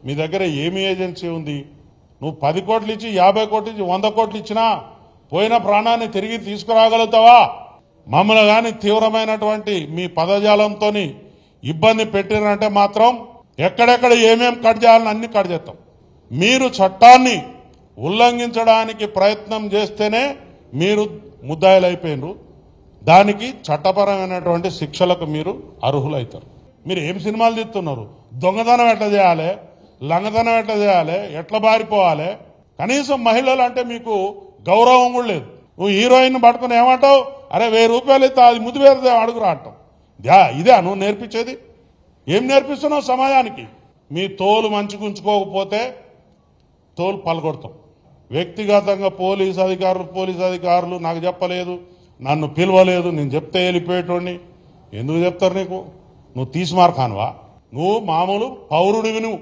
మీ దగ్గర ఏమి ఏజెన్సీ ఉంది? నువ్వు 10 కోట్లు ఇచ్చి 50 కోట్లు ఇచ్చి 100 కోట్లు ఇచ్చినా పోయిన ప్రాణాన్ని తిరిగి తీసుకురాగలుగుతావా? మమ్మల్ని కానీ తీవ్రమైనటువంటి మీ పదజాలంతో ఇబ్బంది పెట్టినంటే మాత్రం ఎక్కడెక్కడ ఏమేం కట్ చేయాలని అన్ని కట్ చేస్తాం. మీరు చట్టాన్ని ఉల్లంఘించడానికి ప్రయత్నం చేస్తేనే మీరు ముద్దాయిలైపోయినరు. దానికి చట్టపరమైనటువంటి శిక్షలకు మీరు అర్హులవుతారు. మీరు ఏం సినిమాలు తీస్తున్నారు? దొంగతనం ఎట్లా చేయాలి, లంగతనం ఎట్లా చేయాలి, ఎట్లా బారిపోవాలి? కనీసం మహిళలు అంటే మీకు గౌరవం కూడా లేదు. నువ్వు హీరోయిన్ పట్టుకుని ఏమంటావు? అరే 1000 రూపాయలు ఇస్తే అది ముద్దు వేరే అడుగు రావటం. ఇదే నువ్వు నేర్పించేది? ఏం నేర్పిస్తున్నావు సమాజానికి? మీ తోలు మంచుకుంచుకోకపోతే తోలు పలగొడతాం. వ్యక్తిగతంగా పోలీస్ అధికారులు నాకు చెప్పలేదు, నన్ను పిలవలేదు, నేను చెప్తే వెళ్ళిపోయేటోడిని. ఎందుకు చెప్తారు నీకు? నువ్వు తీసిమార్ఖానువా? నువ్వు మామూలు పౌరుడివి. నువ్వు